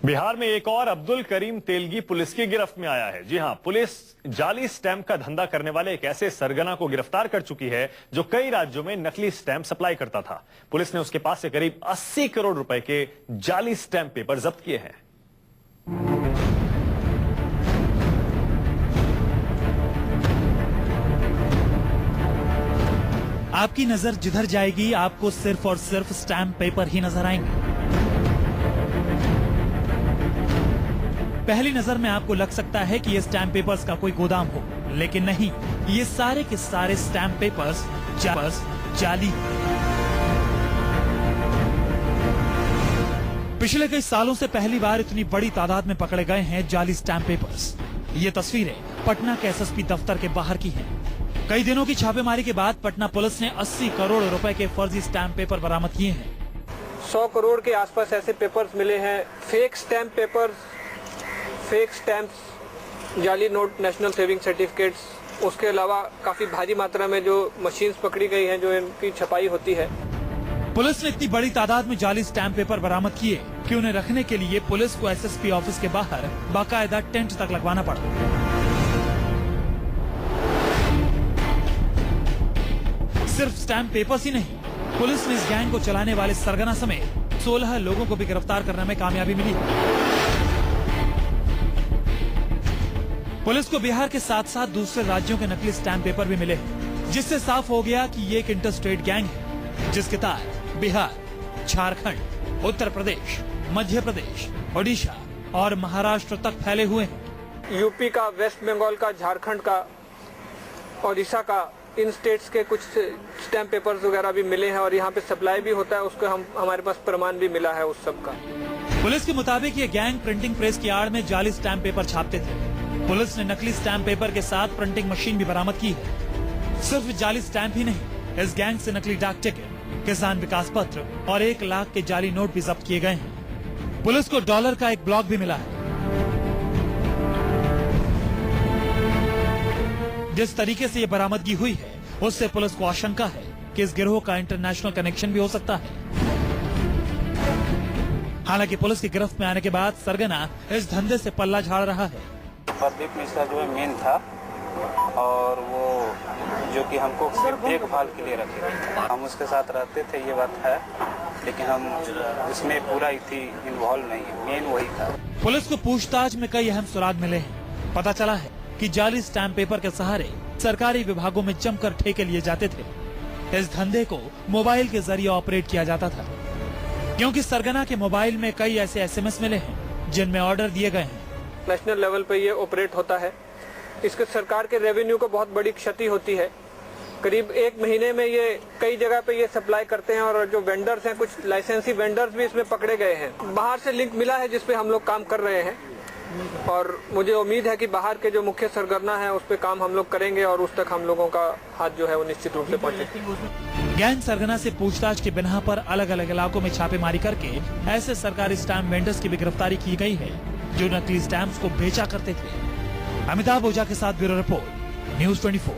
बिहार में एक और अब्दुल करीम तेलगी पुलिस की गिरफ्त में आया है। जी हां, पुलिस जाली स्टैंप का धंधा करने वाले एक ऐसे सरगना को गिरफ्तार कर चुकी है जो कई राज्यों में नकली स्टैंप सप्लाई करता था। पुलिस ने उसके पास से करीब 80 करोड़ रुपए के जाली स्टैंप पेपर जब्त किए हैं। आपकी नजर जिधर जाएगी आपको सिर्फ और सिर्फ स्टैंप पेपर ही नजर आएंगे। पहली नजर में आपको लग सकता है कि ये स्टैंप पेपर्स का कोई गोदाम हो, लेकिन नहीं, ये सारे के सारे स्टैंप पेपर्स जाली। पिछले कई सालों से पहली बार इतनी बड़ी तादाद में पकड़े गए हैं जाली स्टैंप पेपर्स। ये तस्वीरें पटना के एसएसपी दफ्तर के बाहर की हैं। कई दिनों की छापेमारी के बाद पटना पुलिस ने 80 करोड़ रुपए के फर्जी स्टैंप पेपर बरामद किए हैं। 100 करोड़ के आसपास ऐसे पेपर्स मिले हैं। Fake stamp papers, fake stamps, जाली नोट, नेशनल सेविंग सर्टिफिकेट्स, उसके अलावा काफी भारी मात्रा में जो मशीन्स पकड़ी गई हैं जो इनकी छपाई होती है। पुलिस ने इतनी बड़ी तादाद में जाली स्टैंप पेपर बरामद किए कि उन्हें रखने के लिए पुलिस को एसएसपी ऑफिस के बाहर बाकायदा टेंट तक लगवाना पड़ा। सिर्फ स्टैंप पेपर्स ही नहीं, पुलिस ने इस गैंग को चलाने वाले सरगना समेत 16 लोगों को भी गिरफ्तार करने में कामयाबी मिली। पुलिस को बिहार के साथ साथ दूसरे राज्यों के नकली स्टैंप पेपर भी मिले हैं, जिससे साफ हो गया कि ये एक इंटरस्टेट गैंग है जिसके तार बिहार, झारखंड, उत्तर प्रदेश, मध्य प्रदेश, ओडिशा और महाराष्ट्र तक फैले हुए हैं। यूपी का, वेस्ट बंगाल का, झारखंड का, ओडिशा का, इन स्टेट्स के कुछ स्टैंप पेपर्स वगैरह भी मिले हैं और यहाँ पे सप्लाई भी होता है, उसका हमारे पास प्रमाण भी मिला है उस सब का। पुलिस के मुताबिक ये गैंग प्रिंटिंग प्रेस की आड़ में जाली स्टैंप पेपर छापते थे। पुलिस ने नकली स्टैंप पेपर के साथ प्रिंटिंग मशीन भी बरामद की है। सिर्फ जाली स्टैंप ही नहीं, इस गैंग से नकली डाक टिकट, किसान विकास पत्र और 1 लाख के जाली नोट भी जब्त किए गए हैं। पुलिस को डॉलर का एक ब्लॉक भी मिला है। जिस तरीके से ये बरामदगी हुई है उससे पुलिस को आशंका है कि इस गिरोह का इंटरनेशनल कनेक्शन भी हो सकता है। हालांकि पुलिस की गिरफ्त में आने के बाद सरगना इस धंधे से पल्ला झाड़ रहा है। प्रदीप मिश्रा जो है मेन था और वो जो कि हमको सिर्फ देखभाल के लिए रखे थे। हम उसके साथ रहते थे, ये बात है, लेकिन हम इसमें पूरा ही थी इन्वॉल्व नहीं है, मेन वही था। पुलिस को पूछताछ में कई अहम सुराग मिले हैं। पता चला है कि जाली स्टैंप पेपर के सहारे सरकारी विभागों में जमकर ठेके लिए जाते थे। इस धंधे को मोबाइल के जरिए ऑपरेट किया जाता था, क्योंकि सरगना के मोबाइल में कई ऐसे एसएमएस मिले हैं जिनमें ऑर्डर दिए गए हैं। नेशनल लेवल पे ये ऑपरेट होता है। इसके सरकार के रेवेन्यू को बहुत बड़ी क्षति होती है। करीब 1 महीने में ये कई जगह पे ये सप्लाई करते हैं और जो वेंडर्स हैं, कुछ लाइसेंसी वेंडर्स भी इसमें पकड़े गए हैं। बाहर से लिंक मिला है जिसपे हम लोग काम कर रहे हैं और मुझे उम्मीद है कि बाहर के जो मुख्य सरगना है उस पे काम हम लोग करेंगे और उस तक हम लोगों का हाथ जो है वो निश्चित रूप से पहुंचेगा। गैंग सरगना से पूछताछ के बिना पर अलग अलग इलाकों में छापेमारी करके ऐसे सरकारी स्टैंप वेंडर्स की भी गिरफ्तारी की गई है जो नकली स्टैंप्स को बेचा करते थे। अमिताभ ओझा के साथ ब्यूरो रिपोर्ट, न्यूज़ 24।